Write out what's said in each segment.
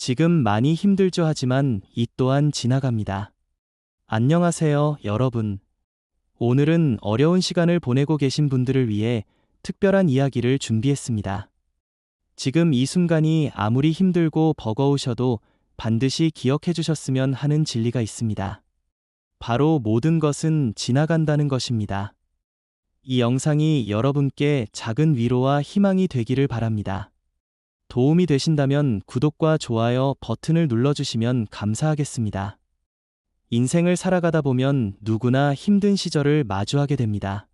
지금 많이 힘들죠 하지만 이 또한 지나갑니다. 안녕하세요, 여러분. 오늘은 어려운 시간을 보내고 계신 분들을 위해 특별한 이야기를 준비했습니다. 지금 이 순간이 아무리 힘들고 버거우셔도 반드시 기억해 주셨으면 하는 진리가 있습니다. 바로 모든 것은 지나간다는 것입니다. 이 영상이 여러분께 작은 위로와 희망이 되기를 바랍니다. 도움이 되신다면 구독과 좋아요 버튼을 눌러주시면 감사하겠습니다. 인생을 살아가다 보면 누구나 힘든 시절을 마주하게 됩니다.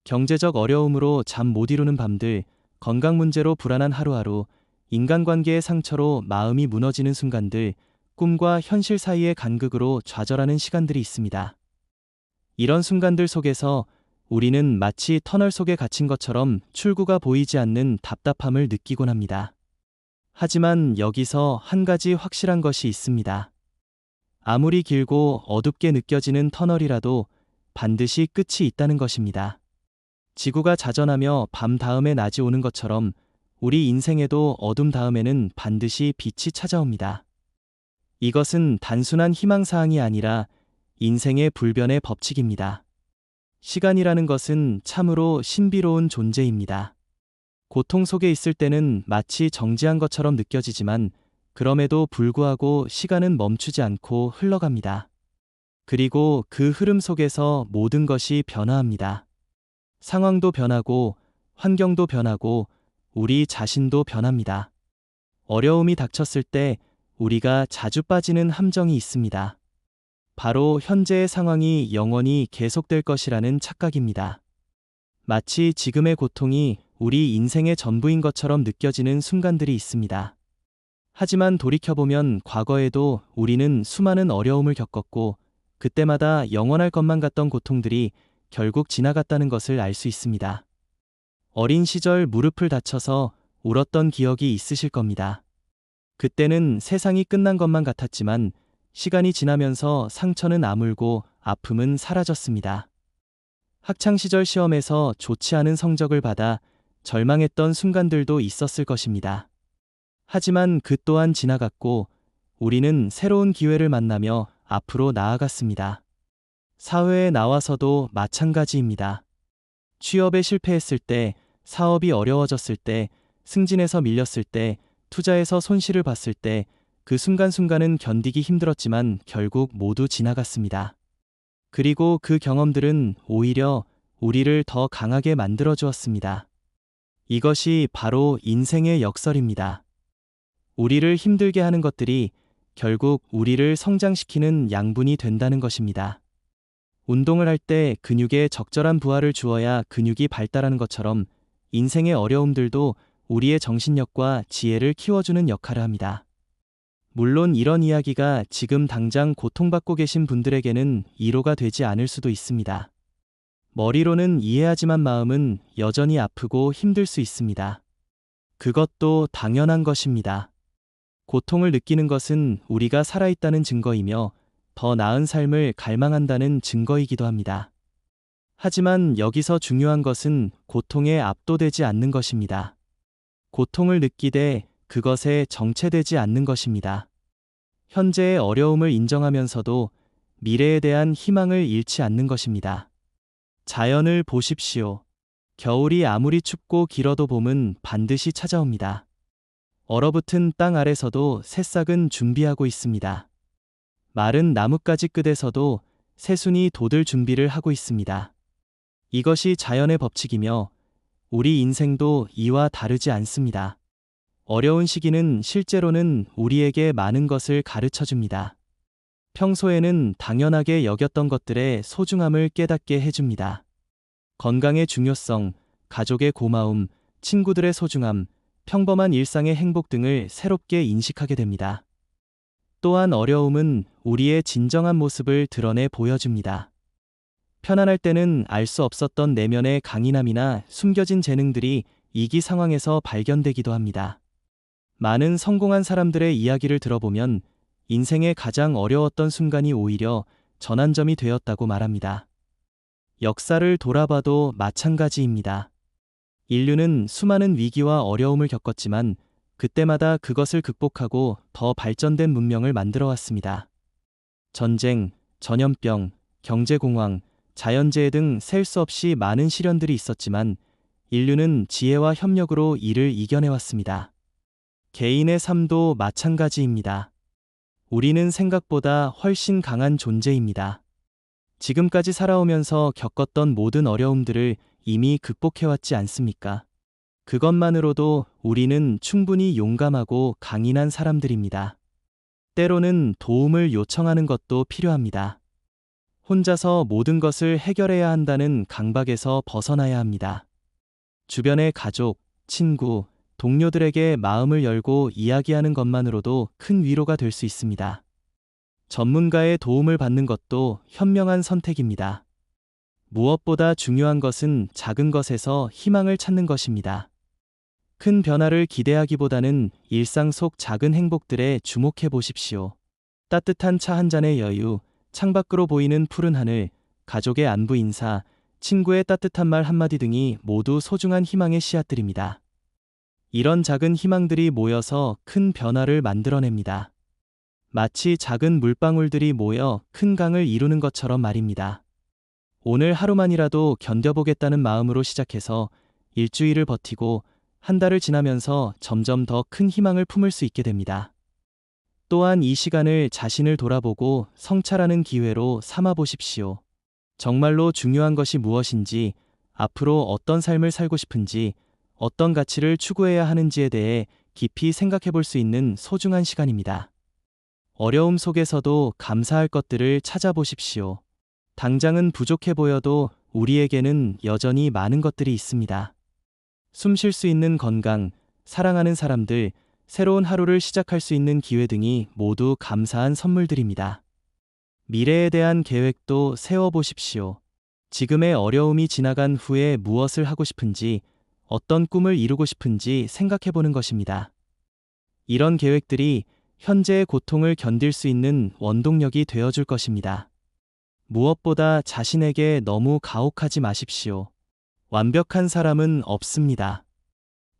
경제적 어려움으로 잠 못 이루는 밤들, 건강 문제로 불안한 하루하루, 인간관계의 상처로 마음이 무너지는 순간들, 꿈과 현실 사이의 간극으로 좌절하는 시간들이 있습니다. 이런 순간들 속에서 우리는 마치 터널 속에 갇힌 것처럼 출구가 보이지 않는 답답함을 느끼곤 합니다. 하지만 여기서 한 가지 확실한 것이 있습니다. 아무리 길고 어둡게 느껴지는 터널이라도 반드시 끝이 있다는 것입니다. 지구가 자전하며 밤 다음에 낮이 오는 것처럼 우리 인생에도 어둠 다음에는 반드시 빛이 찾아옵니다. 이것은 단순한 희망사항이 아니라 인생의 불변의 법칙입니다. 시간이라는 것은 참으로 신비로운 존재입니다. 고통 속에 있을 때는 마치 정지한 것처럼 느껴지지만 그럼에도 불구하고 시간은 멈추지 않고 흘러갑니다. 그리고 그 흐름 속에서 모든 것이 변화합니다. 상황도 변하고 환경도 변하고 우리 자신도 변합니다. 어려움이 닥쳤을 때 우리가 자주 빠지는 함정이 있습니다. 바로 현재의 상황이 영원히 계속될 것이라는 착각입니다. 마치 지금의 고통이 우리 인생의 전부인 것처럼 느껴지는 순간들이 있습니다. 하지만 돌이켜보면 과거에도 우리는 수많은 어려움을 겪었고 그때마다 영원할 것만 같던 고통들이 결국 지나갔다는 것을 알 수 있습니다. 어린 시절 무릎을 다쳐서 울었던 기억이 있으실 겁니다. 그때는 세상이 끝난 것만 같았지만 시간이 지나면서 상처는 아물고 아픔은 사라졌습니다. 학창시절 시험에서 좋지 않은 성적을 받아 절망했던 순간들도 있었을 것입니다. 하지만 그 또한 지나갔고 우리는 새로운 기회를 만나며 앞으로 나아갔습니다. 사회에 나와서도 마찬가지입니다. 취업에 실패했을 때, 사업이 어려워졌을 때, 승진에서 밀렸을 때, 투자에서 손실을 봤을 때, 그 순간순간은 견디기 힘들었지만 결국 모두 지나갔습니다. 그리고 그 경험들은 오히려 우리를 더 강하게 만들어 주었습니다. 이것이 바로 인생의 역설입니다. 우리를 힘들게 하는 것들이 결국 우리를 성장시키는 양분이 된다는 것입니다. 운동을 할 때 근육에 적절한 부하를 주어야 근육이 발달하는 것처럼 인생의 어려움들도 우리의 정신력과 지혜를 키워주는 역할을 합니다. 물론 이런 이야기가 지금 당장 고통받고 계신 분들에게는 위로가 되지 않을 수도 있습니다. 머리로는 이해하지만 마음은 여전히 아프고 힘들 수 있습니다. 그것도 당연한 것입니다. 고통을 느끼는 것은 우리가 살아있다는 증거이며 더 나은 삶을 갈망한다는 증거이기도 합니다. 하지만 여기서 중요한 것은 고통에 압도되지 않는 것입니다. 고통을 느끼되 그것에 정체되지 않는 것입니다. 현재의 어려움을 인정하면서도 미래에 대한 희망을 잃지 않는 것입니다. 자연을 보십시오. 겨울이 아무리 춥고 길어도 봄은 반드시 찾아옵니다. 얼어붙은 땅 아래서도 새싹은 준비하고 있습니다. 마른 나뭇가지 끝에서도 새순이 돋을 준비를 하고 있습니다. 이것이 자연의 법칙이며 우리 인생도 이와 다르지 않습니다. 어려운 시기는 실제로는 우리에게 많은 것을 가르쳐 줍니다. 평소에는 당연하게 여겼던 것들의 소중함을 깨닫게 해줍니다. 건강의 중요성, 가족의 고마움, 친구들의 소중함, 평범한 일상의 행복 등을 새롭게 인식하게 됩니다. 또한 어려움은 우리의 진정한 모습을 드러내 보여줍니다. 편안할 때는 알 수 없었던 내면의 강인함이나 숨겨진 재능들이 위기 상황에서 발견되기도 합니다. 많은 성공한 사람들의 이야기를 들어보면 인생의 가장 어려웠던 순간이 오히려 전환점이 되었다고 말합니다. 역사를 돌아봐도 마찬가지입니다. 인류는 수많은 위기와 어려움을 겪었지만 그때마다 그것을 극복하고 더 발전된 문명을 만들어 왔습니다. 전쟁, 전염병, 경제공황, 자연재해 등 셀 수 없이 많은 시련들이 있었지만 인류는 지혜와 협력으로 이를 이겨내왔습니다. 개인의 삶도 마찬가지입니다. 우리는 생각보다 훨씬 강한 존재입니다. 지금까지 살아오면서 겪었던 모든 어려움들을 이미 극복해왔지 않습니까? 그것만으로도 우리는 충분히 용감하고 강인한 사람들입니다. 때로는 도움을 요청하는 것도 필요합니다. 혼자서 모든 것을 해결해야 한다는 강박에서 벗어나야 합니다. 주변의 가족, 친구, 동료들에게 마음을 열고 이야기하는 것만으로도 큰 위로가 될 수 있습니다. 전문가의 도움을 받는 것도 현명한 선택입니다. 무엇보다 중요한 것은 작은 것에서 희망을 찾는 것입니다. 큰 변화를 기대하기보다는 일상 속 작은 행복들에 주목해 보십시오. 따뜻한 차 한 잔의 여유, 창밖으로 보이는 푸른 하늘, 가족의 안부 인사, 친구의 따뜻한 말 한마디 등이 모두 소중한 희망의 씨앗들입니다. 이런 작은 희망들이 모여서 큰 변화를 만들어냅니다. 마치 작은 물방울들이 모여 큰 강을 이루는 것처럼 말입니다. 오늘 하루만이라도 견뎌보겠다는 마음으로 시작해서 일주일을 버티고 한 달을 지나면서 점점 더 큰 희망을 품을 수 있게 됩니다. 또한 이 시간을 자신을 돌아보고 성찰하는 기회로 삼아 보십시오. 정말로 중요한 것이 무엇인지, 앞으로 어떤 삶을 살고 싶은지, 어떤 가치를 추구해야 하는지에 대해 깊이 생각해 볼 수 있는 소중한 시간입니다. 어려움 속에서도 감사할 것들을 찾아보십시오. 당장은 부족해 보여도 우리에게는 여전히 많은 것들이 있습니다. 숨 쉴 수 있는 건강, 사랑하는 사람들, 새로운 하루를 시작할 수 있는 기회 등이 모두 감사한 선물들입니다. 미래에 대한 계획도 세워보십시오. 지금의 어려움이 지나간 후에 무엇을 하고 싶은지, 어떤 꿈을 이루고 싶은지 생각해보는 것입니다. 이런 계획들이 현재의 고통을 견딜 수 있는 원동력이 되어줄 것입니다. 무엇보다 자신에게 너무 가혹하지 마십시오. 완벽한 사람은 없습니다.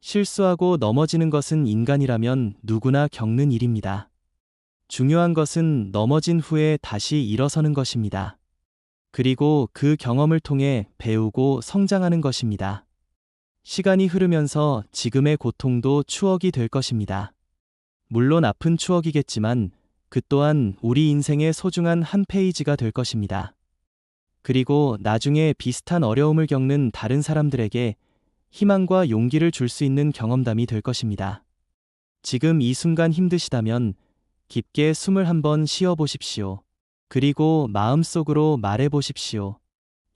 실수하고 넘어지는 것은 인간이라면 누구나 겪는 일입니다. 중요한 것은 넘어진 후에 다시 일어서는 것입니다. 그리고 그 경험을 통해 배우고 성장하는 것입니다. 시간이 흐르면서 지금의 고통도 추억이 될 것입니다. 물론 아픈 추억이겠지만 그 또한 우리 인생의 소중한 한 페이지가 될 것입니다. 그리고 나중에 비슷한 어려움을 겪는 다른 사람들에게 희망과 용기를 줄 수 있는 경험담이 될 것입니다. 지금 이 순간 힘드시다면 깊게 숨을 한번 쉬어 보십시오. 그리고 마음속으로 말해 보십시오.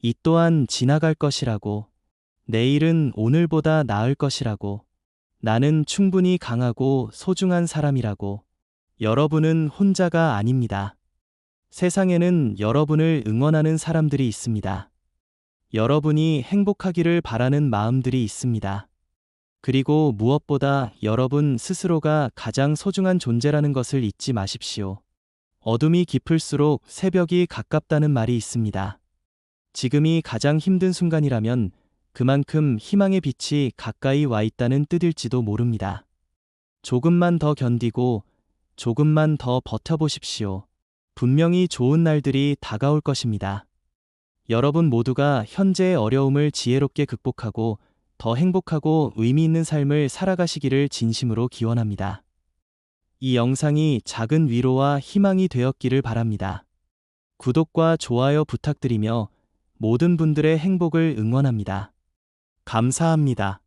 이 또한 지나갈 것이라고. 내일은 오늘보다 나을 것이라고. 나는 충분히 강하고 소중한 사람이라고. 여러분은 혼자가 아닙니다. 세상에는 여러분을 응원하는 사람들이 있습니다. 여러분이 행복하기를 바라는 마음들이 있습니다. 그리고 무엇보다 여러분 스스로가 가장 소중한 존재라는 것을 잊지 마십시오. 어둠이 깊을수록 새벽이 가깝다는 말이 있습니다. 지금이 가장 힘든 순간이라면 그만큼 희망의 빛이 가까이 와 있다는 뜻일지도 모릅니다. 조금만 더 견디고 조금만 더 버텨보십시오. 분명히 좋은 날들이 다가올 것입니다. 여러분 모두가 현재의 어려움을 지혜롭게 극복하고 더 행복하고 의미 있는 삶을 살아가시기를 진심으로 기원합니다. 이 영상이 작은 위로와 희망이 되었기를 바랍니다. 구독과 좋아요 부탁드리며 모든 분들의 행복을 응원합니다. 감사합니다.